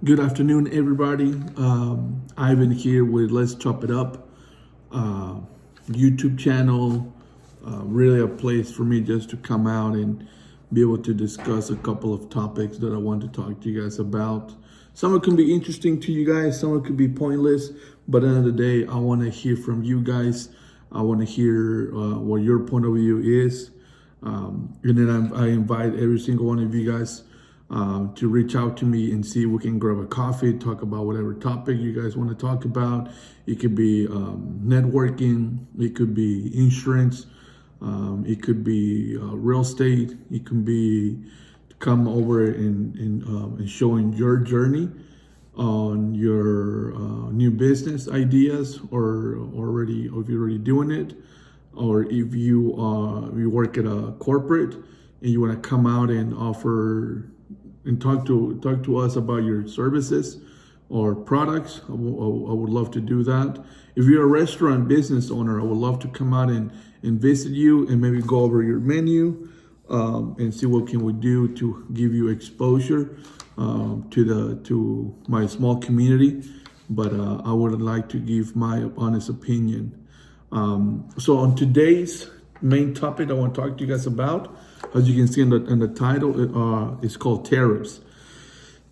Good afternoon, everybody. Ivan here with Let's Chop It Up YouTube channel. Really a place for me just to come out and be able to discuss a couple of topics that I want to talk to you guys about. Some of it can be interesting to you guys, some of it could be pointless, but at the end of the day, I want to hear from you guys. I want to hear what your point of view is. And then I invite every single one of you guys to reach out to me and see if we can grab a coffee, talk about whatever topic you guys want to talk about. It could be networking, it could be insurance, it could be real estate, it could be to come over and showing your journey on your new business ideas, or if you're already doing it, or if you work at a corporate and you want to come out and offer and talk to us about your services or products. I would love to do that. If you're a restaurant business owner, I would love to come out and visit you and maybe go over your menu and see what can we do to give you exposure to my small community. But I would like to give my honest opinion. So on today's main topic I want to talk to you guys about, as you can see in the title, it's called tariffs.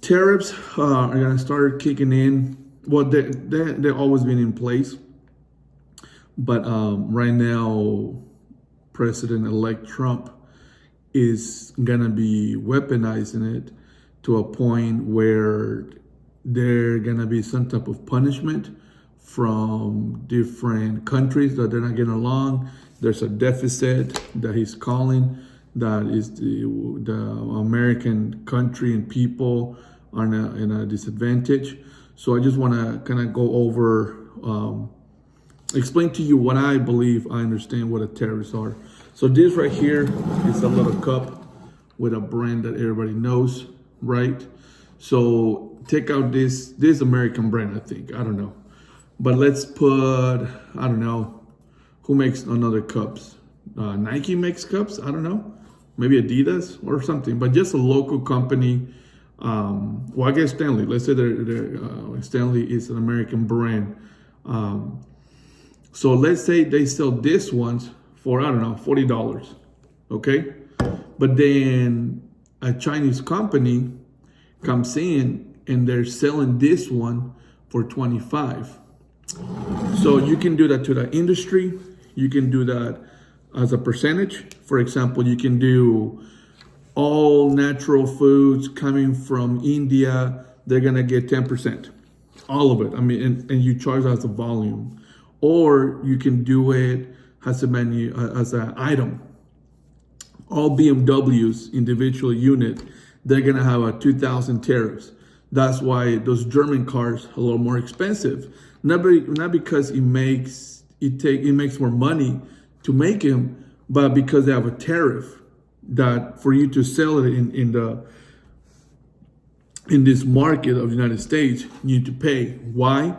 Tariffs are going to start kicking in. Well, they've always been in place, but right now, President-elect Trump is going to be weaponizing it to a point where there going to be some type of punishment from different countries that they're not getting along. There's a deficit that he's calling that is the American country and people are in a disadvantage. So I just want to kind of go over, explain to you what I believe I understand what a tariffs are. So this right here is a little cup with a brand that everybody knows, right? So take out this American brand, I think, I don't know. But let's put, I don't know, who makes another cups? Nike makes cups, I don't know. Maybe Adidas or something, but just a local company. Well, I guess Stanley. Let's say Stanley is an American brand. So let's say they sell this ones for, I don't know, $40. Okay, but then a Chinese company comes in and they're selling this one for 25. So you can do that to the industry. You can do that as a percentage. For example, you can do all natural foods coming from India. They're gonna get 10%, all of it. I mean, and you charge as a volume, or you can do it as a menu, as an item. All BMWs individual unit, they're gonna have a 2,000 tariffs. That's why those German cars are a little more expensive. Not because it makes more money to make them, but because they have a tariff that for you to sell it in this market of the United States, you need to pay. Why?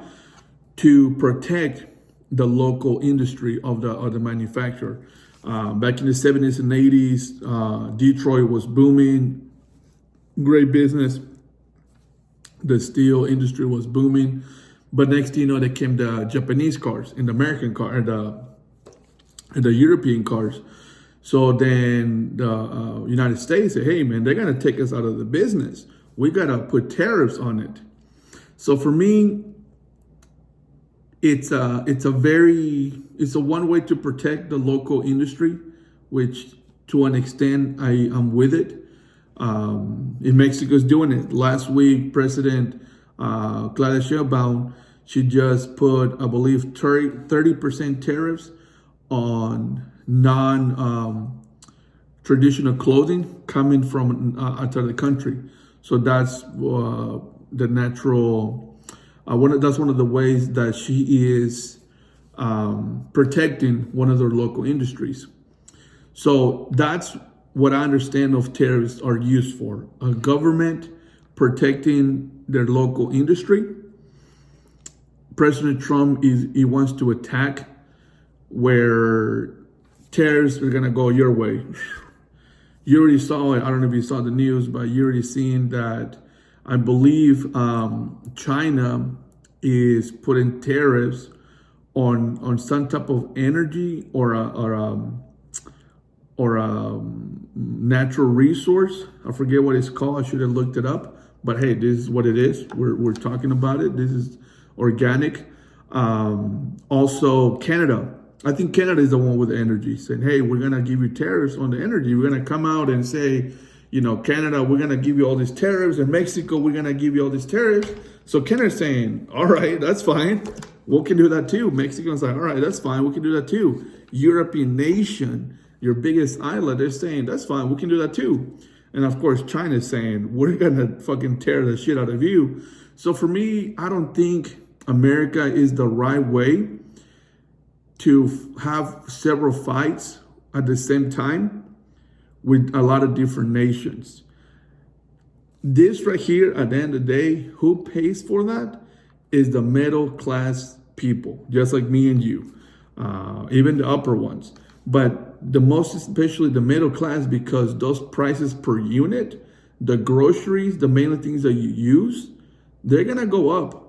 To protect the local industry of the manufacturer. Back in the 70s and 80s, Detroit was booming, great business. The steel industry was booming. But next thing you know, they came the Japanese cars and the American car and the European cars. So then the United States said, hey man, they're gonna take us out of the business. We gotta put tariffs on it. So for me, it's a one way to protect the local industry, which to an extent I am with it. In Mexico's doing it. Last week, President Claudia Sheinbaum, she just put, I believe, 30% tariffs on non-traditional clothing coming from outside of the country. So that's the natural. That's one of the ways that she is protecting one of their local industries. So that's what I understand of tariffs are used for. A government protecting their local industry. President Trump he wants to attack where tariffs are gonna go your way. You already saw it. I don't know if you saw the news, but you already seen that I believe China is putting tariffs on some type of energy or a natural resource. I forget what it's called. I should have looked it up. But hey, this is what it is. We're talking about it. This is organic. Also, Canada. I think Canada is the one with the energy saying, hey, we're going to give you tariffs on the energy. We're going to come out and say, Canada, we're going to give you all these tariffs. And Mexico, we're going to give you all these tariffs. So Canada's saying, all right, that's fine. We can do that too. Mexico's like, all right, that's fine. We can do that too. European nation, your biggest island, they're saying, that's fine. We can do that too. And of course, China's saying, we're going to fucking tear the shit out of you. So for me, I don't think America is the right way to have several fights at the same time with a lot of different nations. This right here, at the end of the day, who pays for that is the middle class people, just like me and you, even the upper ones. But the most, especially the middle class, because those prices per unit, the groceries, the main things that you use, they're gonna go up.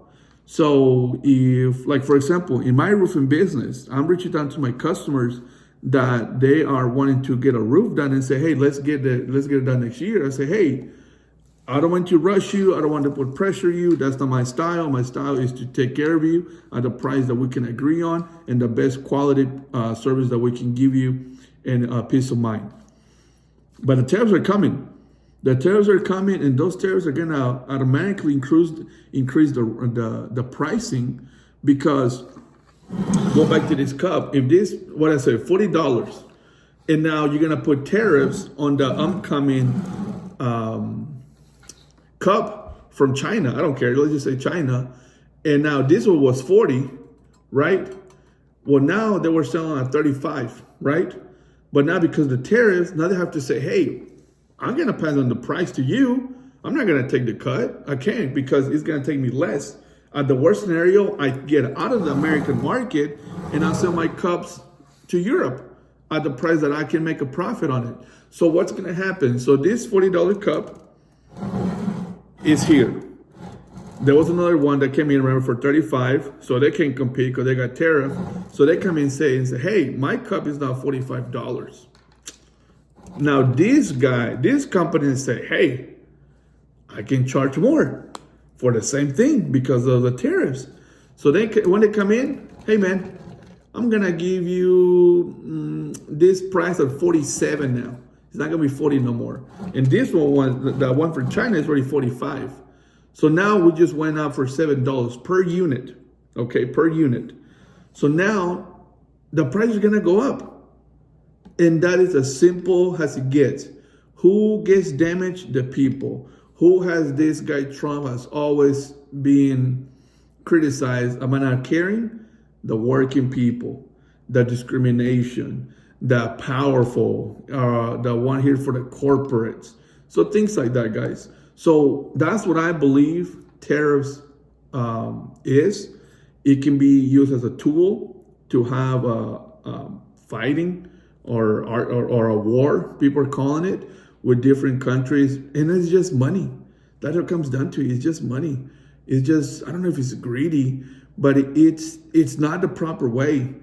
So if, like for example, in my roofing business, I'm reaching out to my customers that they are wanting to get a roof done and say, hey, let's get it done next year. I say, hey, I don't want to rush you. I don't want to put pressure you. That's not my style. My style is to take care of you at the price that we can agree on and the best quality service that we can give you and peace of mind. But the tariffs are coming. The tariffs are coming, and those tariffs are going to automatically increase the pricing, because go back to this cup. If this, what I say, $40, and now you're going to put tariffs on the upcoming cup from China. I don't care. Let's just say China. And now this one was 40, right? Well, now they were selling at 35, right? But now because the tariffs, now they have to say, hey, I'm going to pass on the price to you. I'm not going to take the cut. I can't, because it's going to take me less. At the worst scenario, I get out of the American market and I sell my cups to Europe at the price that I can make a profit on it. So what's going to happen? So this $40 cup is here. There was another one that came in, remember, for 35, so they can't compete because they got tariff. So they come in and say, hey, my cup is now $45. Now this company say, hey, I can charge more for the same thing because of the tariffs. So when they come in, hey man, I'm gonna give you this price of 47 now. It's not gonna be 40 no more. And this one, the one for China is already 45. So now we just went up for $7 per unit, okay, per unit. So now the price is gonna go up. And that is as simple as it gets. Who gets damaged? The people. Who has this guy Trump has always been criticized? Am I not caring? The working people, the discrimination, the powerful, the one here for the corporates. So things like that, guys. So that's what I believe tariffs is. It can be used as a tool to have fighting or a war, people are calling it, with different countries. And it's just money. That's what it comes down to. It's just money. It's just, I don't know if it's greedy, but it's not the proper way.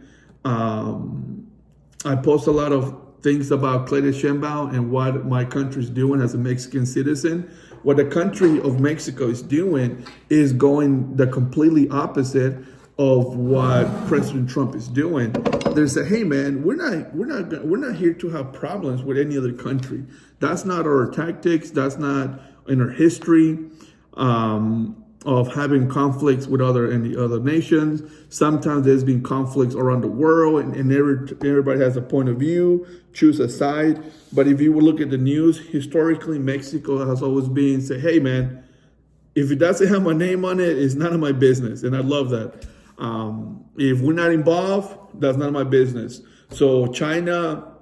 I post a lot of things about Claudia Sheinbaum and what my country is doing as a Mexican citizen. What the country of Mexico is doing is going the completely opposite of what President Trump is doing. They say, hey man, we're not here to have problems with any other country. That's not our tactics. That's not in our history of having conflicts with any other nations. Sometimes there's been conflicts around the world, and everybody has a point of view, choose a side. But if you will look at the news, historically, Mexico has always been say, hey man, if it doesn't have my name on it, it's none of my business. And I love that. If we're not involved, that's none of my business. So China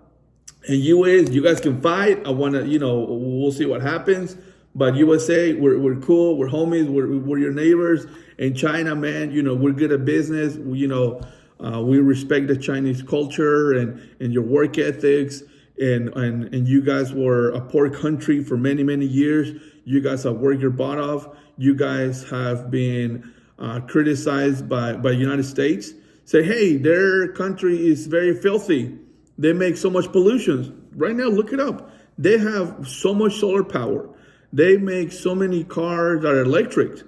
and US, you guys can fight. I want to, we'll see what happens. But USA, we're cool. We're homies. We're your neighbors. And China, man, we're good at business. We respect the Chinese culture and your work ethics. and you guys were a poor country for many, many years. You guys have worked your butt off. You guys have been criticized by the United States. Say, hey, their country is very filthy. They make so much pollution. Right now, look it up. They have so much solar power. They make so many cars that are electric.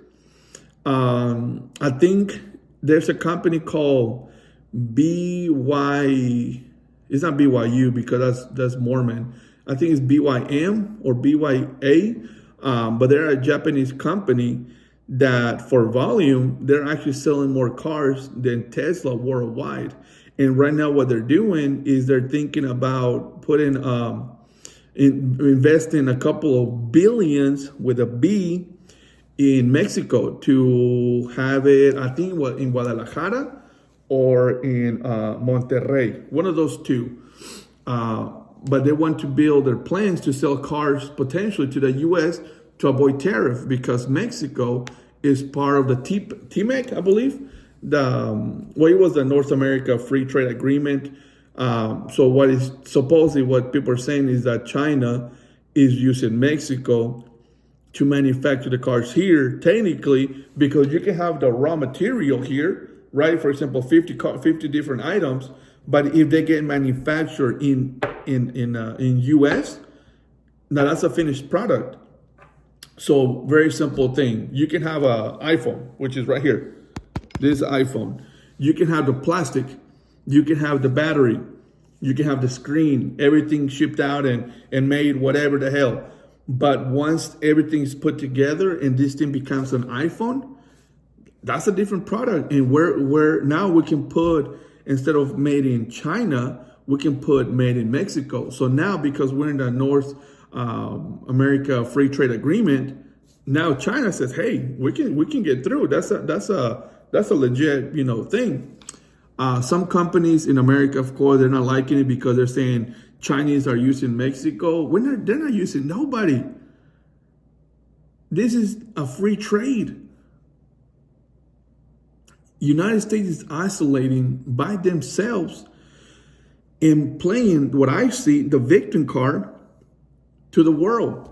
I think there's a company called BY. It's not BYU because that's Mormon. I think it's BYM or BYA. But they're a Japanese company that for volume, they're actually selling more cars than Tesla worldwide. And right now what they're doing is they're thinking about putting, investing a couple of billions with a B in Mexico to have it, I think in Guadalajara or in Monterrey, one of those two. But they want to build their plans to sell cars potentially to the U.S. to avoid tariff because Mexico is part of the TMEC, I believe. It was the North America Free Trade Agreement. So what is supposedly what people are saying is that China is using Mexico to manufacture the cars here, technically, because you can have the raw material here, right? For example, 50 different items, but if they get manufactured in US, now that's a finished product. So very simple thing. You can have an iPhone, which is right here. This iPhone. You can have the plastic. You can have the battery. You can have the screen. Everything shipped out and made whatever the hell. But once everything's put together and this thing becomes an iPhone, that's a different product. And where now we can put, instead of made in China, we can put made in Mexico. So now because we're in the North America Free Trade Agreement, now China says, hey, we can get through. That's a legit, thing. Some companies in America, of course, they're not liking it because they're saying Chinese are using Mexico. They're not using nobody. This is a free trade. United States is isolating by themselves and playing what I see the victim card to the world.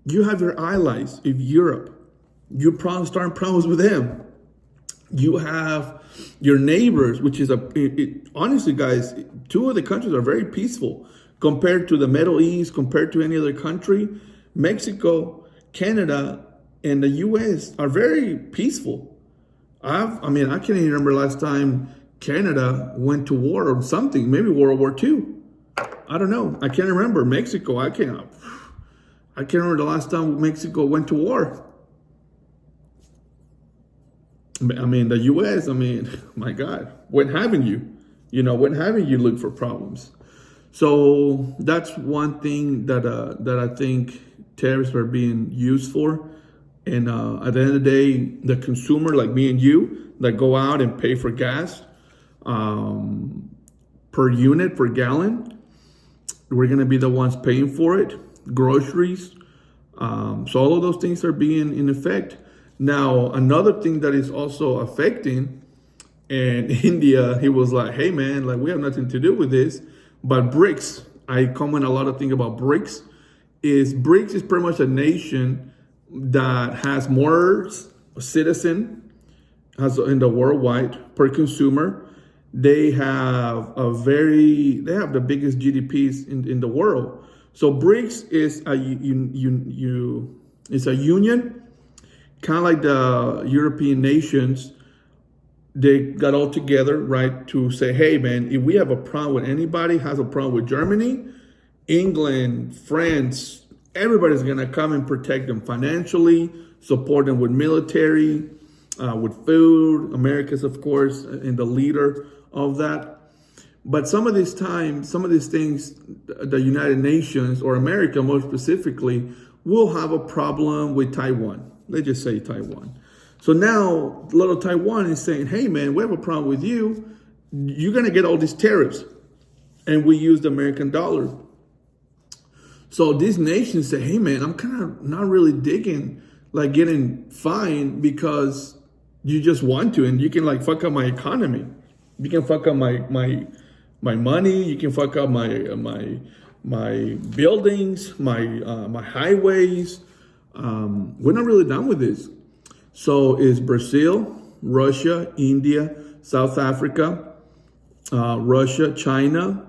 You have your allies in Europe. You're starting problems with them. You have your neighbors, which is honestly, guys, two of the countries are very peaceful compared to the Middle East, compared to any other country. Mexico, Canada, and the U.S. are very peaceful. I can't even remember last time Canada went to war or something, maybe World War II. I don't know. I can't remember. Mexico, I can't remember the last time Mexico went to war. The U.S., my God, when haven't you? When haven't you looked for problems? So that's one thing that I think tariffs are being used for. And at the end of the day, the consumer, like me and you, that go out and pay for gas per unit, per gallon, we're going to be the ones paying for it. Groceries. So all of those things are being in effect. Now, another thing that is also affecting, and India, he was like, hey, man, like we have nothing to do with this. But BRICS, I comment a lot of things about BRICS is pretty much a nation that has more citizen as in the worldwide per consumer. They have the biggest GDPs in the world. So BRICS is a union, kind of like the European nations. They got all together, right, to say, hey, man, if we have a problem with anybody, has a problem with Germany, England, France, everybody's going to come and protect them financially, support them with military, with food. America's, of course, in the leader of that. But some of these things, the United Nations or America more specifically, will have a problem with Taiwan. Let's just say Taiwan. So now little Taiwan is saying, hey, man, we have a problem with you. You're going to get all these tariffs. And we use the American dollar. So these nations say, hey, man, I'm kind of not really digging like getting fined because you just want to. And you can like fuck up my economy. You can fuck up my my money. You can fuck up my buildings, my highways. We're not really done with this. So it's Brazil, Russia, India, South Africa, Russia, China,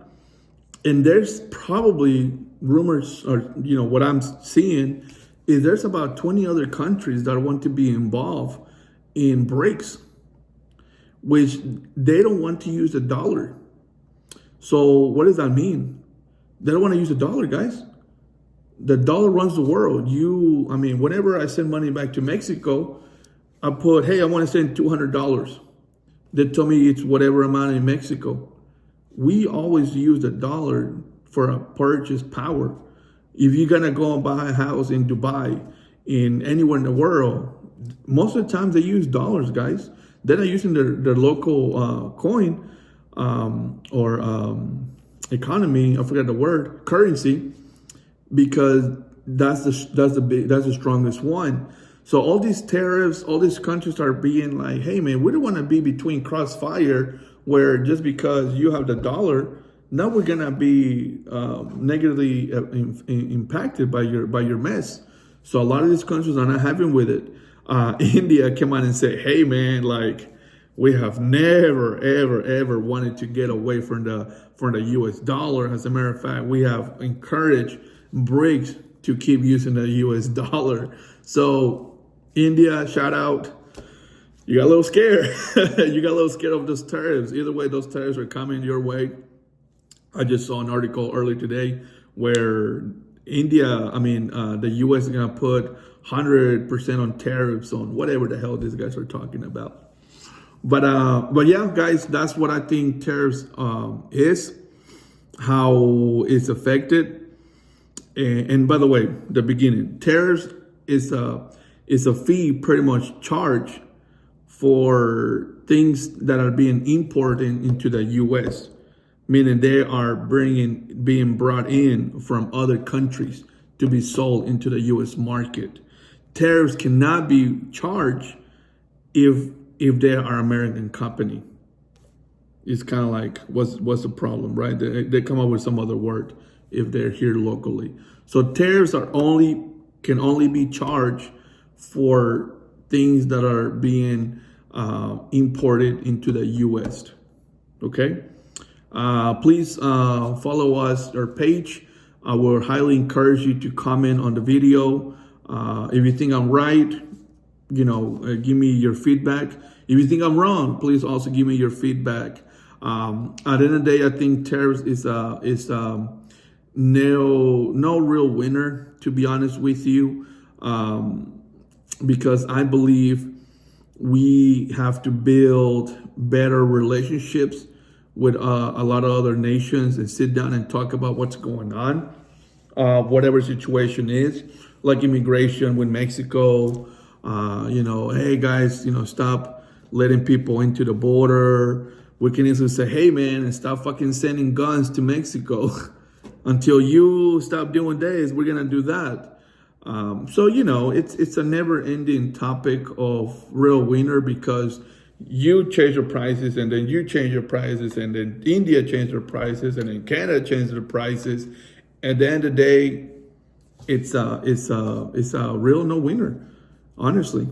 and there's probably rumors, or what I'm seeing is there's about 20 other countries that want to be involved in BRICS, which they don't want to use the dollar. So what does that mean? They don't want to use the dollar, guys. The dollar runs the world. Whenever I send money back to Mexico, I put, hey, I want to send $200. They tell me it's whatever amount in Mexico. We always use the dollar for a purchase power. If you're going to go and buy a house in Dubai, in anywhere in the world, most of the time they use dollars, guys. They're not using their local coin or economy. I forgot the word, currency, because that's the strongest one. So all these tariffs, all these countries are being like, hey man, we don't want to be between crossfire where just because you have the dollar, now we're gonna be negatively impacted by your mess. So a lot of these countries are not having with it. India came out and said, hey man, like we have never, ever wanted to get away from the US dollar. As a matter of fact, we have encouraged BRICS to keep using the US dollar. So India, shout out. You got a little scared. You got a little scared of those tariffs. Either way, those tariffs are coming your way. I just saw an article earlier today where the US is gonna put 100% on tariffs on whatever the hell these guys are talking about. But yeah, guys, that's what I think tariffs is, how it's affected. And by the way, the beginning, tariffs is a fee pretty much charged for things that are being imported into the US, meaning they are being brought in from other countries to be sold into the US market. Tariffs cannot be charged if they are American company. It's kind of like, what's the problem, right? They come up with some other word if they're here locally. So tariffs can only be charged for things that are being imported into the US. Okay? Please follow our page. I will highly encourage you to comment on the video. If you think I'm right, give me your feedback. If you think I'm wrong, please also give me your feedback. At the end of the day, I think tariffs is no real winner, to be honest with you, because I believe we have to build better relationships with a lot of other nations and sit down and talk about what's going on, whatever situation is, like immigration with Mexico. Hey guys, stop letting people into the border. We can easily say, hey man, and stop fucking sending guns to Mexico. Until you stop doing this, we're gonna do that. So it's a never-ending topic of real winner, because you change your prices, and then you change your prices, and then India changed their prices, and then Canada changed their prices. At the end of the day, it's a real no-winner, honestly.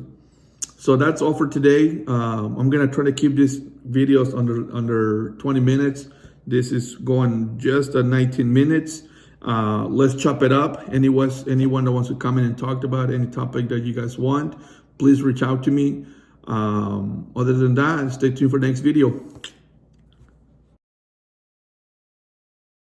So that's all for today. I'm gonna try to keep these videos under 20 minutes. This is going just at 19 minutes. Let's chop it up. Anyone that wants to come in and talk about any topic that you guys want, please reach out to me. Other than that, stay tuned for the next video.